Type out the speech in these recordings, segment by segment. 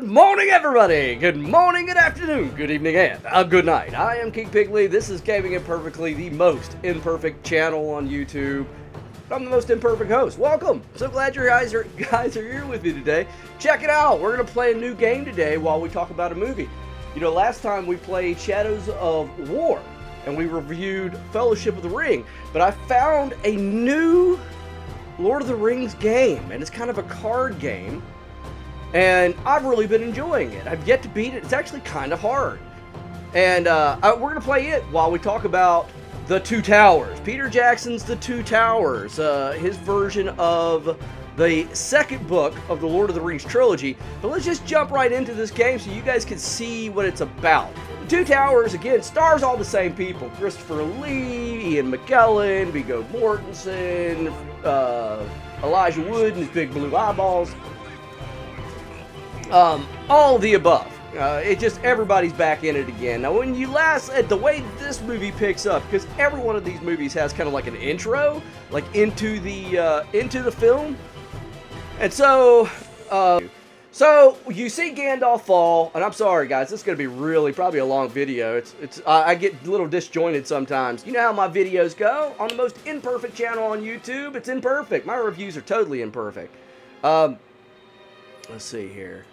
morning, everybody! Good morning, good afternoon, good evening, and good night. I am King Pigley. This is Gaming Imperfectly, the most imperfect channel on YouTube. I'm the most imperfect host. Welcome! So glad you guys are here with me today. Check it out. We're going to play a new game today while we talk about a movie. You know, last time we played Shadows of War, and we reviewed Fellowship of the Ring. But I found a new Lord of the Rings game, and it's kind of a card game. And I've really been enjoying it. I've yet to beat it. It's actually kind of hard. And we're going to play it while we talk about The Two Towers. Peter Jackson's The Two Towers. His version of the second book of the Lord of the Rings trilogy. But let's just jump right into this game so you guys can see what it's about. The Two Towers, again, stars all the same people. Christopher Lee, Ian McKellen, Viggo Mortensen, Elijah Wood and his big blue eyeballs. All of the above. It just, everybody's back in it again. Now, when you at the way this movie picks up, because every one of these movies has kind of like an intro, like into the film. And so, you see Gandalf fall, and I'm sorry guys, this is going to be probably a long video. I get a little disjointed sometimes. You know how my videos go on the most imperfect channel on YouTube. It's imperfect. My reviews are totally imperfect. Let's see here.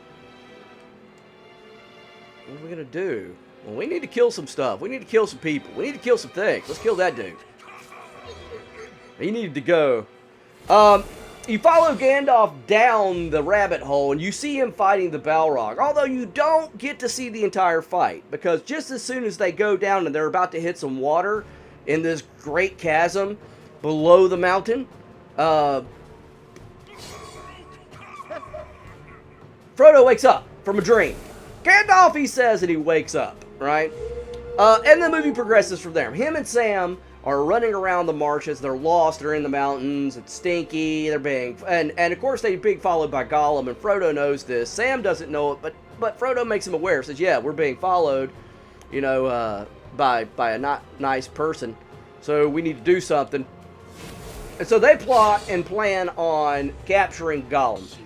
What are we going to do? Well, we need to kill some stuff. We need to kill some people. We need to kill some things. Let's kill that dude. He needed to go. You follow Gandalf down the rabbit hole, and you see him fighting the Balrog. Although you don't get to see the entire fight, because just as soon as they go down and they're about to hit some water in this great chasm below the mountain, Frodo wakes up from a dream. Gandalf, he says, and he wakes up, right? And the movie progresses from there. Him and Sam are running around the marshes. They're lost. They're in the mountains. It's stinky. They're being... And of course, they're being followed by Gollum, and Frodo knows this. Sam doesn't know it, but Frodo makes him aware. Says, yeah, we're being followed, you know, by a not nice person. So we need to do something. And so they plot and plan on capturing Gollum.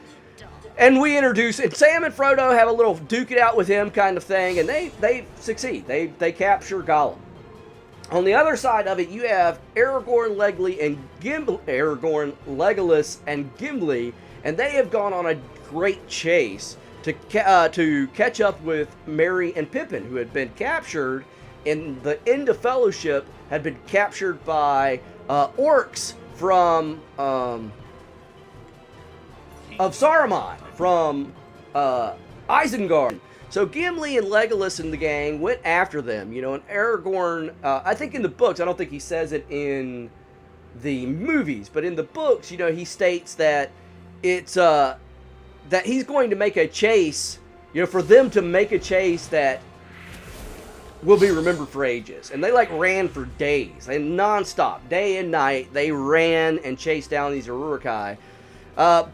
And we introduce, and Sam and Frodo have a little duke it out with him kind of thing, and they succeed. They capture Gollum. On the other side of it, you have Aragorn, Legolas, and Gimli, and they have gone on a great chase to catch up with Merry and Pippin, who had been captured in the end of Fellowship, had been captured by orcs from of Saruman from Isengard. So Gimli and Legolas and the gang went after them, you know, and Aragorn, I think in the books, I don't think he says it in the movies, but in the books, you know, he states that it's, that he's going to make a chase, you know, for them to make a chase that will be remembered for ages. And they like ran for days, they non-stop, day and night, they ran and chased down these Uruk-hai.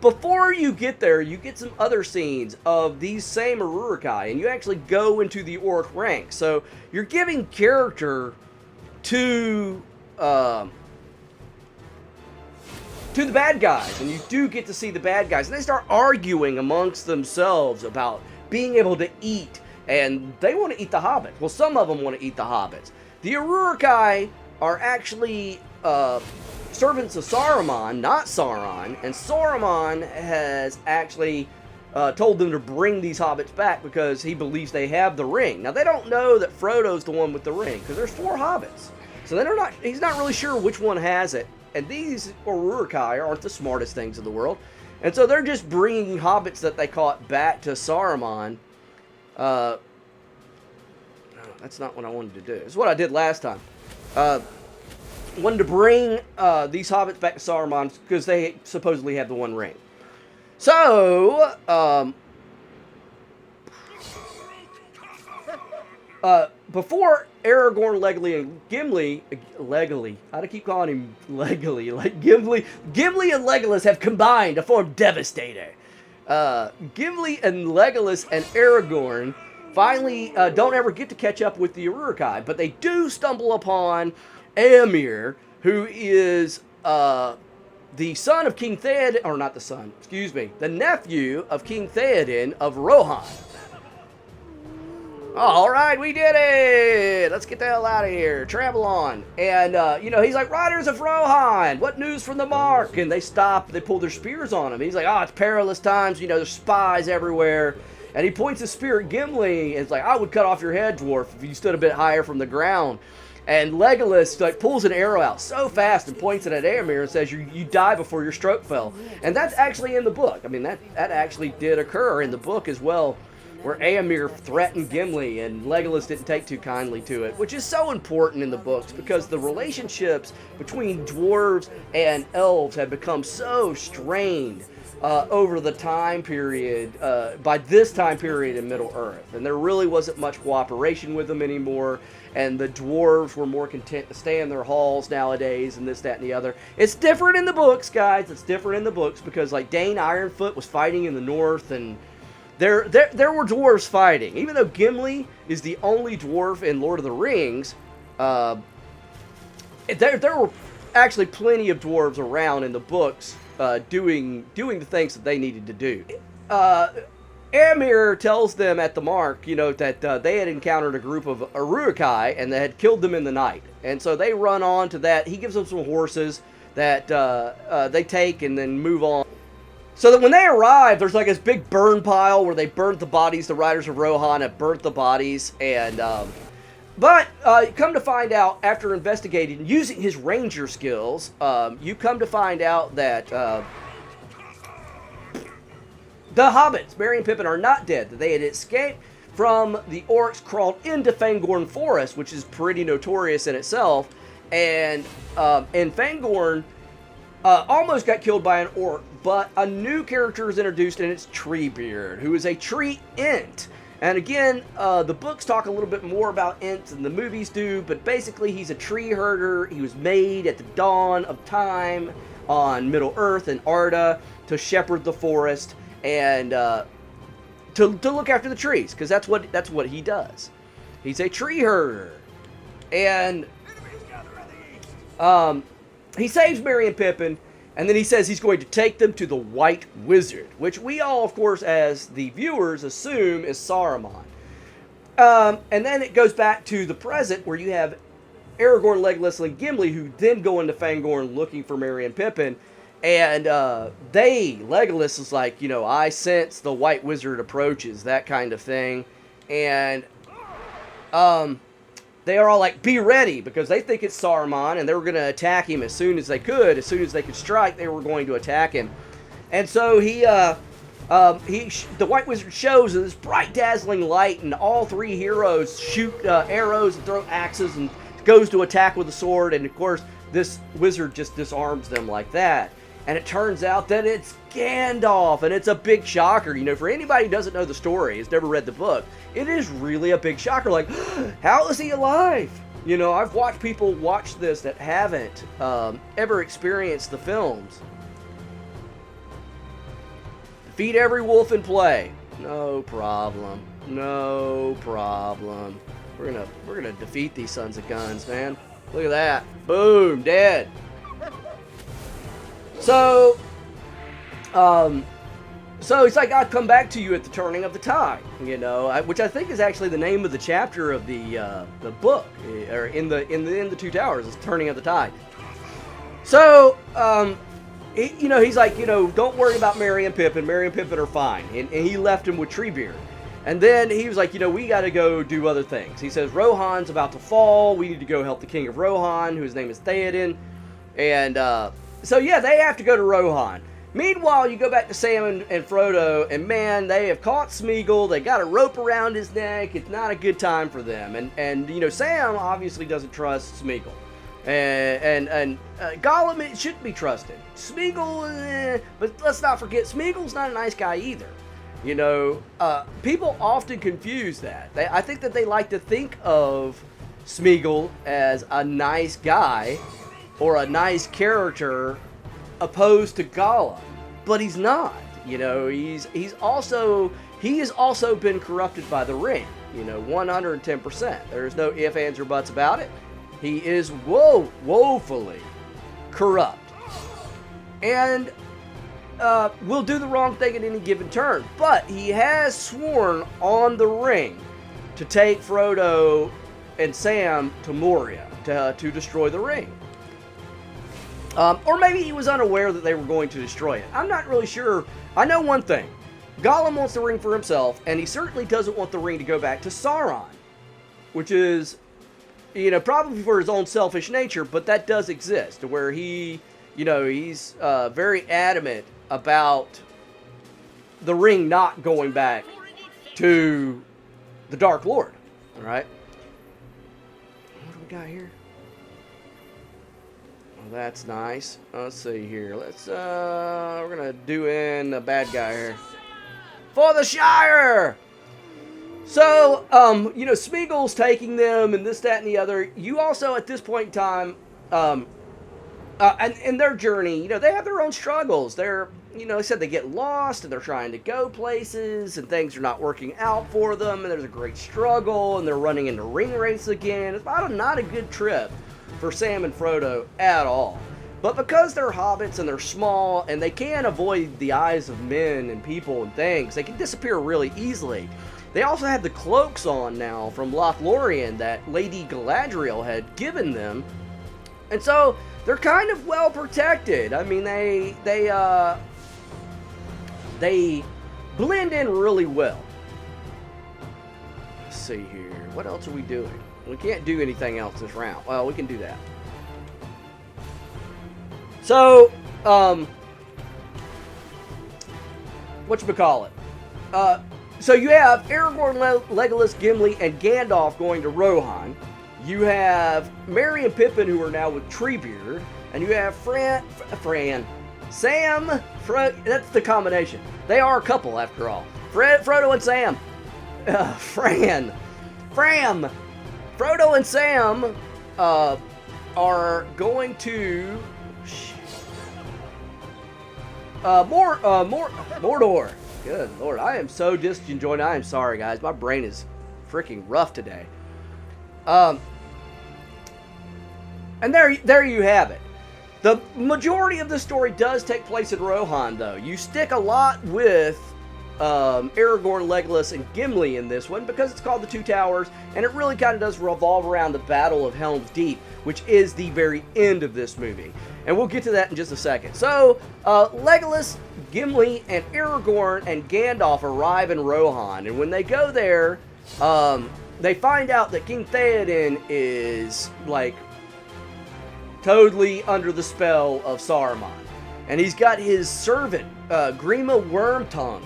Before you get there, you get some other scenes of these same Uruk-hai, and you actually go into the orc ranks. So you're giving character to the bad guys, and you do get to see the bad guys, and they start arguing amongst themselves about being able to eat, and they want to eat the hobbits. Well, some of them want to eat the hobbits. The Uruk-hai are actually servants of Saruman, not Sauron, and Saruman has actually told them to bring these hobbits back because he believes they have the ring. Now, they don't know that Frodo's the one with the ring, because there's 4 hobbits. So he's not really sure which one has it, and these Uruk-hai aren't the smartest things in the world, and so they're just bringing hobbits that they caught back to Saruman. No, that's not what I wanted to do. It's what I did last time. Wanted to bring these hobbits back to Saruman because they supposedly have the one ring. So, before Aragorn, Legolas, and Gimli, I keep calling him Legolas, like Gimli and Legolas have combined to form Devastator. Gimli and Legolas and Aragorn finally don't ever get to catch up with the Uruk-hai, but they do stumble upon Éomer, who is the son of King Theoden, or not the son, excuse me, the nephew of King Theoden of Rohan. Oh, all right, we did it. Let's get the hell out of here. Travel on. And, he's like, Riders of Rohan, what news from the mark? And they stop. They pull their spears on him. He's like, it's perilous times. There's spies everywhere. And he points his spear at Gimli. And it's like, I would cut off your head, dwarf, if you stood a bit higher from the ground. And Legolas pulls an arrow out so fast and points it at Éomer and says, you die before your stroke fell. And that's actually in the book. I mean, that actually did occur in the book as well, where Éomer threatened Gimli and Legolas didn't take too kindly to it, which is so important in the books because the relationships between dwarves and elves have become so strained over the time period, by this time period in Middle-earth. And there really wasn't much cooperation with them anymore, and the dwarves were more content to stay in their halls nowadays and this, that, and the other. It's different in the books, guys. It's different in the books because, like, Dane Ironfoot was fighting in the north, and there were dwarves fighting. Even though Gimli is the only dwarf in Lord of the Rings, there were actually plenty of dwarves around in the books doing the things that they needed to do. Éomer tells them at the mark, that they had encountered a group of Uruk-hai and they had killed them in the night. And so they run on to that. He gives them some horses that they take and then move on. So that when they arrive, there's like this big burn pile where they burnt the bodies. The Riders of Rohan have burnt the bodies. And But come to find out, after investigating, using his ranger skills, you come to find out that the hobbits, Merry and Pippin, are not dead. That they had escaped from the orcs, crawled into Fangorn Forest, which is pretty notorious in itself. And Fangorn almost got killed by an orc, but a new character is introduced, and it's Treebeard, who is a tree ent. And again, the books talk a little bit more about ents than the movies do, but basically he's a tree herder. He was made at the dawn of time on Middle-earth and Arda to shepherd the forest and to look after the trees, because that's what he does. He's a tree herder. And he saves Merry and Pippin, and then he says he's going to take them to the White Wizard, which we all, of course, as the viewers, assume is Saruman. And then it goes back to the present, where you have Aragorn, Legolas, and Gimli, who then go into Fangorn looking for Merry and Pippin. And Legolas is like, I sense the White Wizard approaches, that kind of thing. And they are all like, be ready, because they think it's Saruman, and they were going to attack him as soon as they could. As soon as they could strike, they were going to attack him. And so the White Wizard shows this bright, dazzling light, and all three heroes shoot arrows and throw axes and goes to attack with a sword. And of course, this wizard just disarms them like that. And it turns out that it's Gandalf, and it's a big shocker. For anybody who doesn't know the story, has never read the book, it is really a big shocker. Like, how is he alive? I've watched people watch this that haven't ever experienced the films. Defeat every wolf in play. No problem. No problem. We're gonna defeat these sons of guns, man. Look at that. Boom, dead. So he's like, I'll come back to you at the turning of the tide, which I think is actually the name of the chapter of the book, or in the Two Towers, is Turning of the Tide. So, he's like, don't worry about Merry and Pippin. Merry and Pippin are fine, and he left him with Treebeard. And then he was like, we got to go do other things. He says, Rohan's about to fall. We need to go help the king of Rohan, whose name is Theoden, and so yeah, they have to go to Rohan. Meanwhile, you go back to Sam and Frodo, and man, they have caught Smeagol. They got a rope around his neck. It's not a good time for them. And Sam obviously doesn't trust Smeagol. And Gollum shouldn't be trusted. Smeagol, but let's not forget, Smeagol's not a nice guy either. People often confuse that. I think that they like to think of Smeagol as a nice guy, or a nice character opposed to Gollum, but he's not. He has also been corrupted by the ring. 110%. There's no ifs, ands, or buts about it. He is woefully corrupt. and will do the wrong thing at any given turn. But he has sworn on the ring to take Frodo and Sam to Moria to destroy the ring. Or maybe he was unaware that they were going to destroy it. I'm not really sure. I know one thing. Gollum wants the ring for himself, and he certainly doesn't want the ring to go back to Sauron, which is, you know, probably for his own selfish nature, but that does exist, to where he, you know, he's very adamant about the ring not going back to the Dark Lord. All right. What do we got here? Well, that's nice. Let's see here. Let's we're gonna do in a bad guy here for the Shire. So, you know, Smeagol's taking them and this, that, and the other. You also, at this point in time, and in their journey, you know, they have their own struggles. They're, you know, they said they get lost and they're trying to go places and things are not working out for them. And there's a great struggle and they're running into ring race again. It's not a good trip for Sam and Frodo at all. But because they're hobbits and they're small and they can avoid the eyes of men and people and things, they can disappear really easily. They also have the cloaks on now from Lothlorien that Lady Galadriel had given them. And so they're kind of well protected. I mean, they blend in really well. Let's see here. What else are we doing? We can't do anything else this round. Well, we can do that. So, whatchamacallit? So you have Aragorn, Legolas, Gimli, and Gandalf going to Rohan. You have Merry and Pippin, who are now with Treebeard. And you have Sam, that's the combination. They are a couple, after all. Frodo and Sam. Frodo and Sam are going to Mordor. Good Lord, I am so disconjointed. I am sorry, guys. My brain is freaking rough today. And there you have it. The majority of the story does take place in Rohan, though. You stick a lot with Aragorn, Legolas, and Gimli in this one because it's called the Two Towers, and it really kind of does revolve around the Battle of Helm's Deep, which is the very end of this movie. And we'll get to that in just a second. So, Legolas, Gimli, and Aragorn and Gandalf arrive in Rohan, and when they go there, they find out that King Theoden is, like, totally under the spell of Saruman. And he's got his servant, Grima Wormtongue.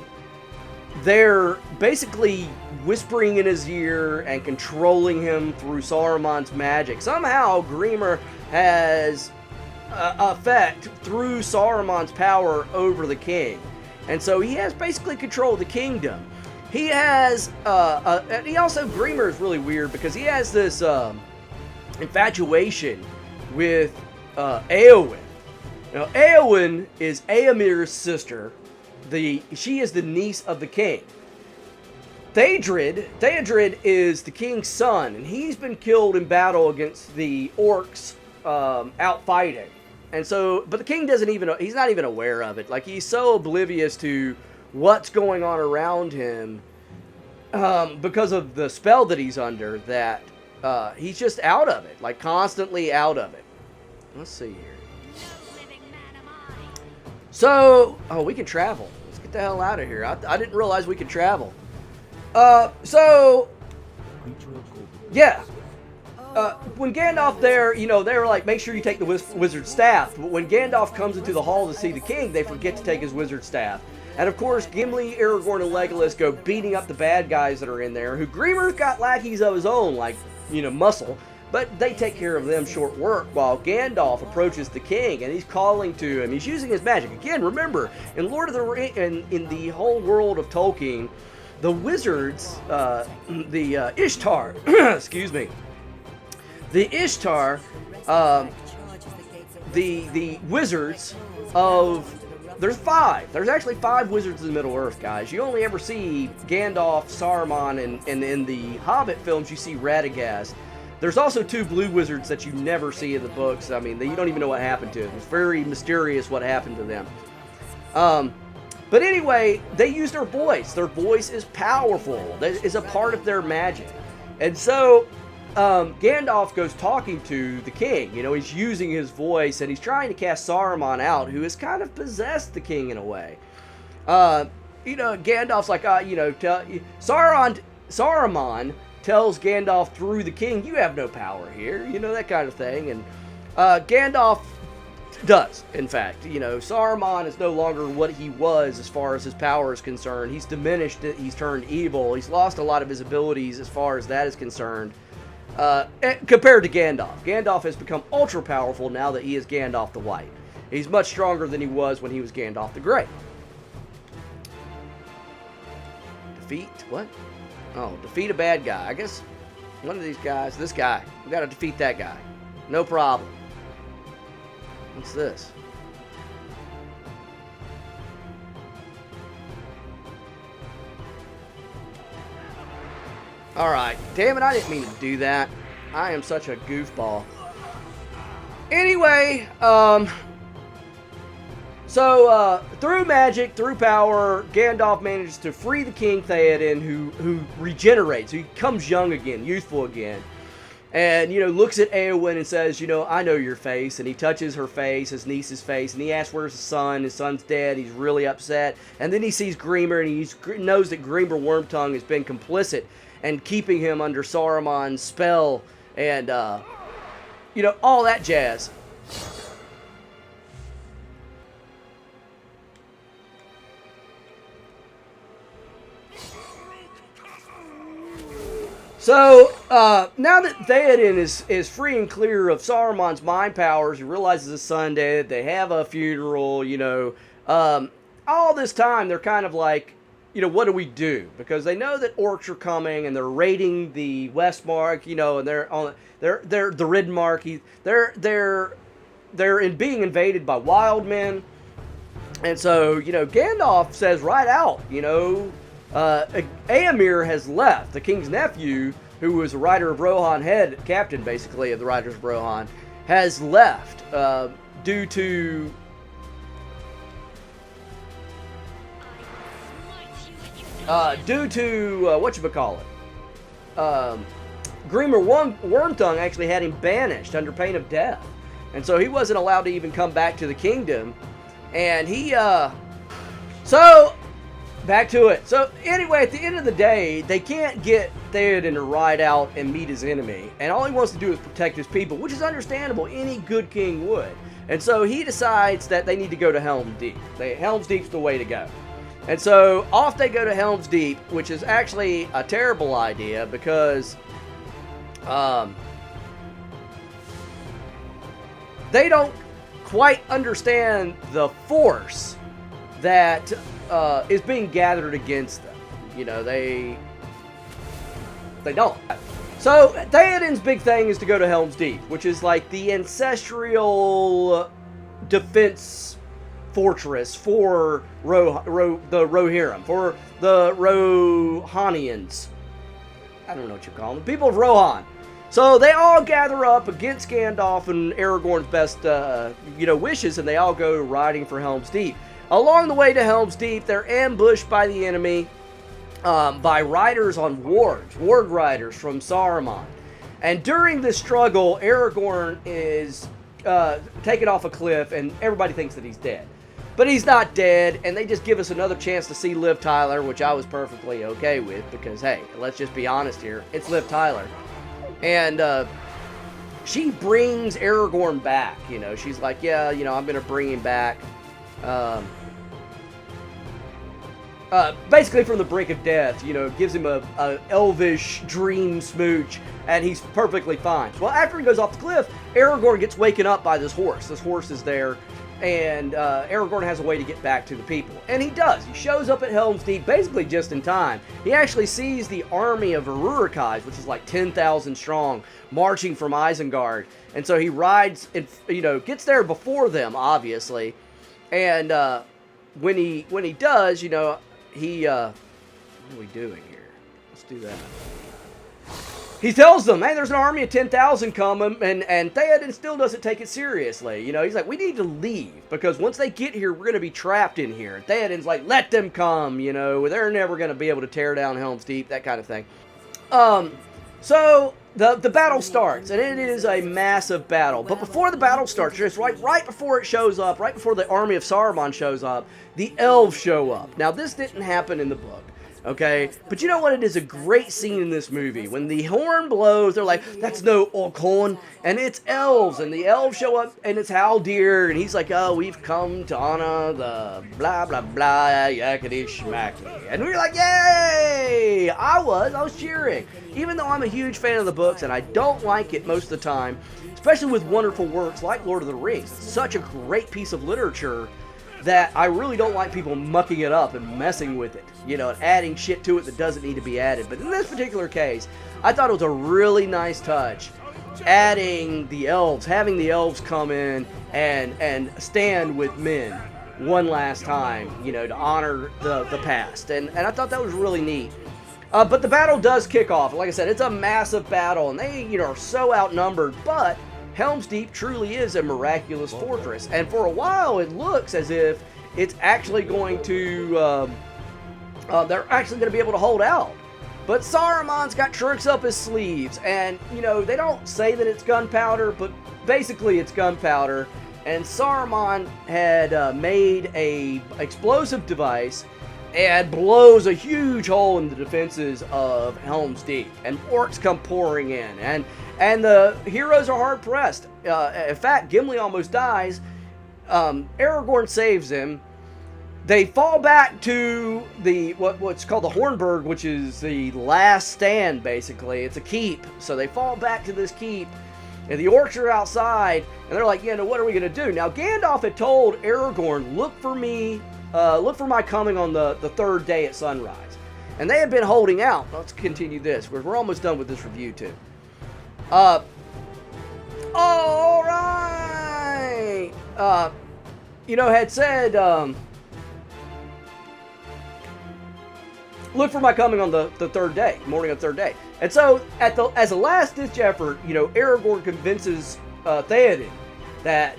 They're basically whispering in his ear and controlling him through Saruman's magic. Somehow, Grima has effect through Saruman's power over the king. And so he has basically control of the kingdom. He has, and he also, Grima is really weird because he has this infatuation with Éowyn. Now, Éowyn is Éomer's sister. She is the niece of the king. Theodred is the king's son, and he's been killed in battle against the orcs out fighting. And so, but the king he's not even aware of it. Like, he's so oblivious to what's going on around him because of the spell that he's under that he's just out of it, like constantly out of it. Let's see here. So, we can travel. Let's get the hell out of here. I didn't realize we could travel. Yeah. When Gandalf there, you know, they were like, make sure you take the wizard's staff. But when Gandalf comes into the hall to see the king, they forget to take his wizard's staff. And of course, Gimli, Aragorn, and Legolas go beating up the bad guys that are in there, who Grimer's got lackeys of his own, like, you know, muscle. But they take care of them short work while Gandalf approaches the king and he's calling to him. He's using his magic. Again, remember, in Lord of the Rings, in the whole world of Tolkien, the wizards, the Ishtar, excuse me, the Ishtar, the wizards of, there's actually 5 wizards in Middle-earth, guys. You only ever see Gandalf, Saruman, and in the Hobbit films you see Radagast. There's also 2 blue wizards that you never see in the books. I mean, you don't even know what happened to them. It's very mysterious what happened to them. But anyway, they use their voice. Their voice is powerful. That is a part of their magic. And so Gandalf goes talking to the king. You know, he's using his voice, and he's trying to cast Saruman out, who has kind of possessed the king in a way. You know, Gandalf's like, you know, Saruman tells Gandalf through the king, you have no power here, you know, that kind of thing. And Gandalf does, in fact. You know, Saruman is no longer what he was as far as his power is concerned. He's diminished, he's turned evil, he's lost a lot of his abilities as far as that is concerned. Compared to Gandalf. Gandalf has become ultra powerful now that he is Gandalf the White. He's much stronger than he was when he was Gandalf the Grey. Defeat, what? Oh, defeat a bad guy. I guess one of these guys, this guy, we gotta defeat that guy. No problem. What's this? Alright, damn it, I didn't mean to do that. I am such a goofball. Anyway, so through magic, through power, Gandalf manages to free the King Theoden, who regenerates, who becomes young again, youthful again. And, you know, looks at Eowyn and says, you know, I know your face. And he touches her face, his niece's face, and he asks, where's his son? His son's dead. He's really upset. And then he sees Grimmer, and he knows that Grimmer Wormtongue has been complicit and keeping him under Saruman's spell, and, you know, all that jazz. So, now that Theoden is free and clear of Saruman's mind powers, he realizes his son dead, they have a funeral, you know, all this time they're kind of like, you know, what do we do? Because they know that orcs are coming and they're raiding the Westmark, you know, and they're the Ridmark. They're being invaded by wild men. And so, you know, Gandalf says right out, you know, Éomer has left. The king's nephew, who was a rider of Rohan, head captain basically of the Riders of Rohan, has left due to whatchamacallit, Grimmer Wormtongue actually had him banished under pain of death. And so he wasn't allowed to even come back to the kingdom. And he, so, back to it. So, anyway, at the end of the day, they can't get Theoden to ride out and meet his enemy. And all he wants to do is protect his people, which is understandable. Any good king would. And so he decides that they need to go to Helm's Deep. Helm's Deep's the way to go. And so off they go to Helm's Deep, which is actually a terrible idea because they don't quite understand the force that is being gathered against them. You know, they don't. So Theoden's big thing is to go to Helm's Deep, which is like the ancestral defense fortress for the Rohirrim, for the Rohanians. I don't know what you call them. The people of Rohan. So they all gather up against Gandalf and Aragorn's best, wishes, and they all go riding for Helm's Deep. Along the way to Helm's Deep, they're ambushed by the enemy by riders on warg riders from Saruman. And during this struggle, Aragorn is taken off a cliff, and everybody thinks that he's dead. But he's not dead, and they just give us another chance to see Liv Tyler, which I was perfectly okay with, because, hey, let's just be honest here, it's Liv Tyler. And she brings Aragorn back, you know, she's like, yeah, you know, I'm going to bring him back. Basically from the brink of death, you know, gives him a elvish dream smooch, and he's perfectly fine. Well, after he goes off the cliff, Aragorn gets waken up by this horse. This horse is there. And Aragorn has a way to get back to the people. And he does. He shows up at Helm's Deep basically just in time. He actually sees the army of Uruk-hais, which is like 10,000 strong, marching from Isengard. And so he rides, and, you know, gets there before them, obviously. And when he does, you know, he... what are we doing here? Let's do that. he tells them, hey, there's an army of 10,000 coming, and Theoden still doesn't take it seriously. You know, he's like, we need to leave, because once they get here, we're going to be trapped in here. And Theoden's like, let them come, you know, they're never going to be able to tear down Helm's Deep, that kind of thing. So the battle starts, and it is a massive battle. But before the battle starts, just right before it shows up, right before the army of Saruman shows up, the elves show up. Now, this didn't happen in the book. Okay, but you know what? It is a great scene in this movie. When the horn blows, they're like, that's no orc horn, and it's elves, and the elves show up, and it's Haldir, and he's like, oh, we've come to honor the blah, blah, blah, yakety schmacky. And we were like, yay! I was cheering. Even though I'm a huge fan of the books, and I don't like it most of the time, especially with wonderful works like Lord of the Rings. It's such a great piece of literature that I really don't like people mucking it up and messing with it, you know, and adding shit to it that doesn't need to be added. But in this particular case, I thought it was a really nice touch, adding the elves, having the elves come in and stand with men one last time, you know, to honor the past. And I thought that was really neat. But the battle does kick off. Like I said, it's a massive battle, and they, you know, are so outnumbered, but Helm's Deep truly is a miraculous fortress, and for a while it looks as if it's actually going to, they're actually going to be able to hold out. But Saruman's got tricks up his sleeves, and, you know, they don't say that it's gunpowder, but basically it's gunpowder, and Saruman had made a explosive device and blows a huge hole in the defenses of Helm's Deep, and orcs come pouring in, and the heroes are hard pressed. In fact, Gimli almost dies. Aragorn saves him. They fall back to the what's called the Hornburg, which is the last stand. Basically, it's a keep. So they fall back to this keep, and the orcs are outside, and they're like, "Yeah, no, what are we gonna do?" Now Gandalf had told Aragorn, "Look for me. Look for my coming on the third day at sunrise," and they had been holding out. Let's continue this. We're almost done with this review too. All right. You know, had said, look for my coming on the third day, morning of the third day. And so, as a last-ditch effort, you know, Aragorn convinces Theoden that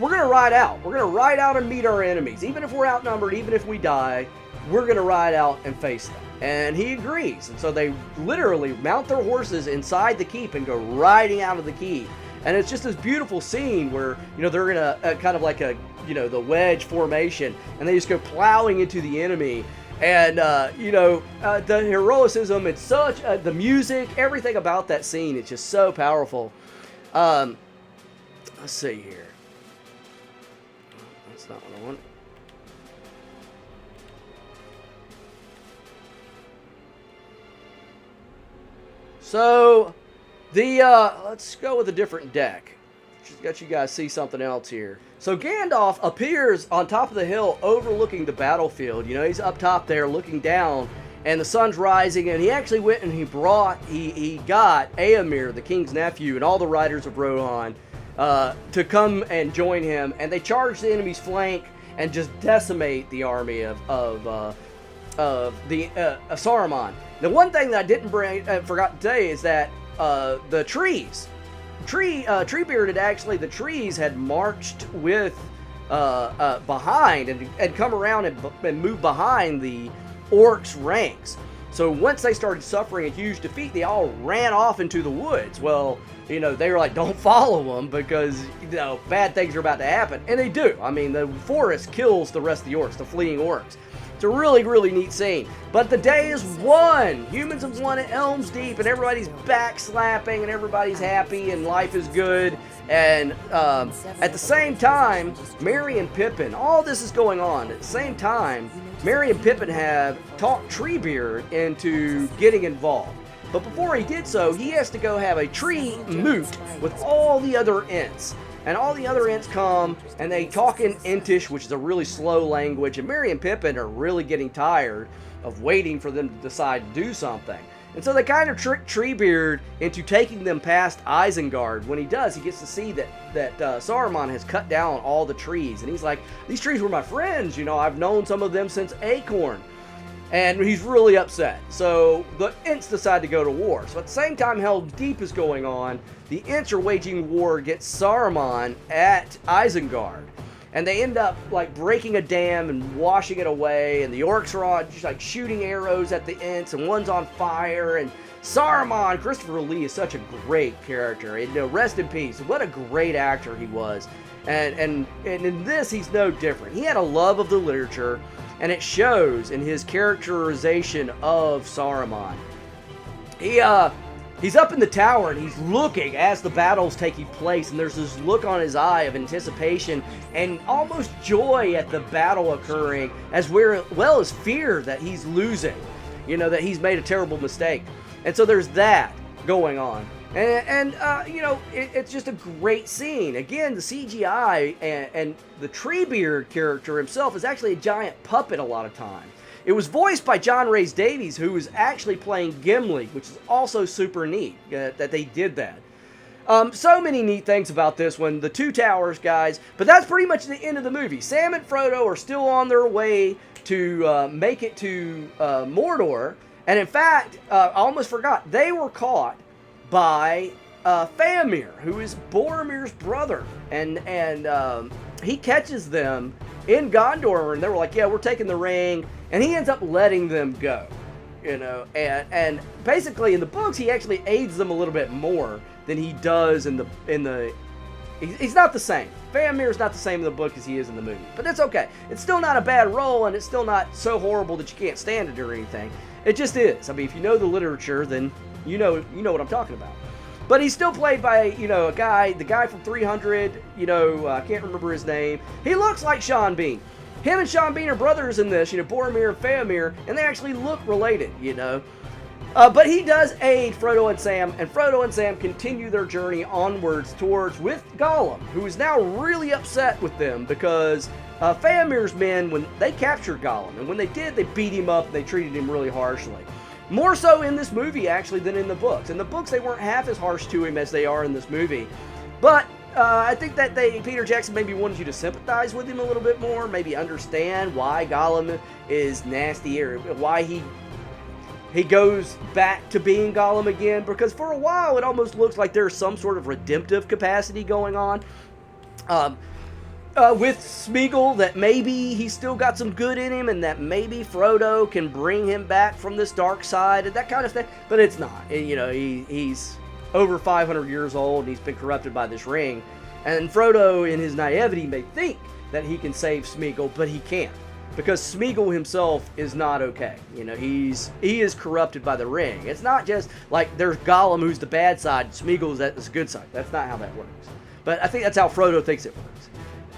we're going to ride out. We're going to ride out and meet our enemies. Even if we're outnumbered, even if we die, we're going to ride out and face them. And he agrees. And so they literally mount their horses inside the keep and go riding out of the keep. And it's just this beautiful scene where, you know, they're in a kind of like a, you know, the wedge formation, and they just go plowing into the enemy. And, you know, the heroicism, it's such, the music, everything about that scene, it's just so powerful. Let's see here. That's not what I want. So, let's go with a different deck. Just got you guys see something else here. So Gandalf appears on top of the hill overlooking the battlefield. You know, he's up top there looking down, and the sun's rising, and he actually went and he got Éomer, the king's nephew, and all the riders of Rohan to come and join him, and they charge the enemy's flank and just decimate the army of Saruman. The one thing that I didn't forgot to tell you is that the Treebeard had actually, the trees had marched with behind and come around and moved behind the orcs' ranks. So once they started suffering a huge defeat, they all ran off into the woods. Well, you know, they were like, don't follow them because, you know, bad things are about to happen. And they do. I mean, the forest kills the rest of the orcs, the fleeing orcs. It's a really, really neat scene. But the day is won. Humans have won at Helm's Deep, and everybody's backslapping, and everybody's happy, and life is good. And at the same time, Merry and Pippin, all this is going on. At the same time, Merry and Pippin have talked Treebeard into getting involved. But before he did so, he has to go have a tree moot with all the other Ents. And all the other Ents come, and they talk in Entish, which is a really slow language, and Merry and Pippin are really getting tired of waiting for them to decide to do something. And so they kind of trick Treebeard into taking them past Isengard. When he does, he gets to see that Saruman has cut down all the trees. And he's like, these trees were my friends, you know, I've known some of them since Acorn. and he's really upset. So the Ents decide to go to war. So at the same time Helm's Deep is going on, the Ents are waging war against Saruman at Isengard. And they end up like breaking a dam and washing it away, and the orcs are on just like shooting arrows at the Ents, and one's on fire. And Saruman, Christopher Lee is such a great character. And, rest in peace. What a great actor he was. And in this, he's no different. He had a love of the literature, and it shows in his characterization of Saruman. He's up in the tower, and he's looking as the battle's taking place, and there's this look on his eye of anticipation and almost joy at the battle occurring, as well as fear that he's losing, that he's made a terrible mistake. And so there's that going on. And it's just a great scene. Again, the CGI and the Treebeard character himself is actually a giant puppet a lot of times. It was voiced by John Rhys Davies, who was actually playing Gimli, which is also super neat that they did that. So many neat things about this one, the Two Towers, guys, but that's pretty much the end of the movie. Sam and Frodo are still on their way to make it to Mordor, and in fact, I almost forgot, they were caught by Faramir, who is Boromir's brother, and he catches them in Gondor, and they were like, yeah, we're taking the ring, and he ends up letting them go, and basically in the books he actually aids them a little bit more than he does in the he's not the same. Faramir's not the same in the book as he is in the movie, but it's okay. It's still not a bad role, and it's still not so horrible that you can't stand it or anything. It just is. I mean, if you know the literature, then you know what I'm talking about. But he's still played by, the guy from 300, I can't remember his name. He looks like Sean Bean. Him and Sean Bean are brothers in this, Boromir and Faramir, and they actually look related, But he does aid Frodo and Sam continue their journey onwards with Gollum, who is now really upset with them because Faramir's men, when they captured Gollum, and when they did, they beat him up and they treated him really harshly. More so in this movie, actually, than in the books. In the books, they weren't half as harsh to him as they are in this movie. But I think that Peter Jackson maybe wanted you to sympathize with him a little bit more, maybe understand why Gollum is nasty, or why he goes back to being Gollum again, because for a while it almost looks like there's some sort of redemptive capacity going on with Smeagol, that maybe he's still got some good in him, and that maybe Frodo can bring him back from this dark side and that kind of thing, but it's not. He's over 500 years old, and he's been corrupted by this ring, and Frodo in his naivety may think that he can save Smeagol, but he can't, because Smeagol himself is not okay. He is corrupted by the ring. It's not just like there's Gollum who's the bad side, and Smeagol is the good side. That's not how that works. But I think that's how Frodo thinks it works.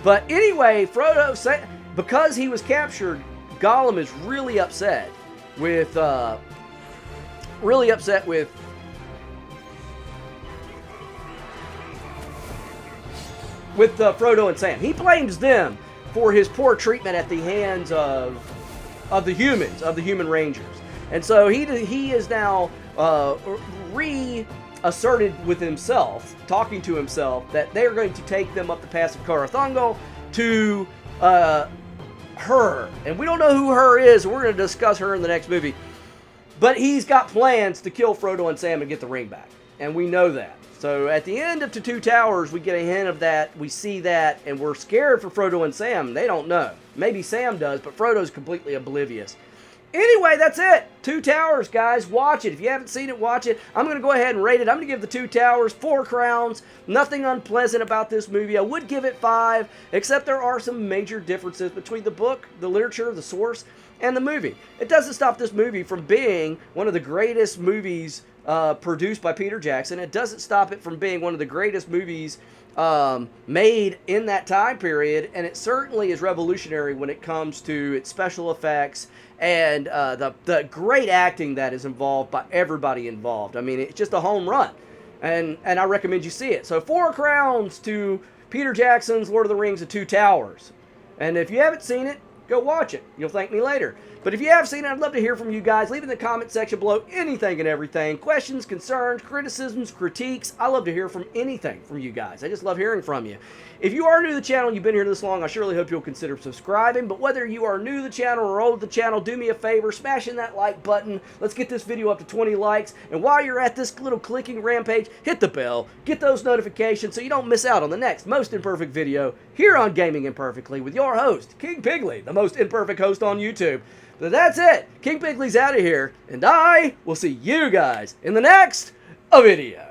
But anyway, Frodo, because he was captured, Gollum is really upset with Frodo and Sam. He blames them for his poor treatment at the hands of the human rangers. And so he is now reasserted with himself, talking to himself, that they're going to take them up the pass of Carathungal to her. And we don't know who her is. We're going to discuss her in the next movie. But he's got plans to kill Frodo and Sam and get the ring back. And we know that. So at the end of the Two Towers, we get a hint of that. We see that, and we're scared for Frodo and Sam. They don't know. Maybe Sam does, but Frodo's completely oblivious. Anyway, that's it. Two Towers, guys. Watch it. If you haven't seen it, watch it. I'm going to go ahead and rate it. I'm going to give the Two Towers 4 crowns. Nothing unpleasant about this movie. I would give it 5, except there are some major differences between the book, the literature, the source, and the movie. It doesn't stop this movie from being one of the greatest movies produced by Peter Jackson. It doesn't stop it from being one of the greatest movies made in that time period, and it certainly is revolutionary when it comes to its special effects and the great acting that is involved by everybody involved. I mean, it's just a home run, and I recommend you see it. So 4 crowns to Peter Jackson's Lord of the Rings: The Two Towers. And if you haven't seen it, go watch it. You'll thank me later. But if you have seen it, I'd love to hear from you guys. Leave in the comment section below anything and everything. Questions, concerns, criticisms, critiques. I love to hear from anything from you guys. I just love hearing from you. If you are new to the channel and you've been here this long, I surely hope you'll consider subscribing. But whether you are new to the channel or old to the channel, do me a favor, smash in that like button. Let's get this video up to 20 likes. And while you're at this little clicking rampage, hit the bell. Get those notifications so you don't miss out on the next most imperfect video here on Gaming Imperfectly with your host, King Pigley, the most imperfect host on YouTube. But that's it. King Pigley's out of here, and I will see you guys in the next video.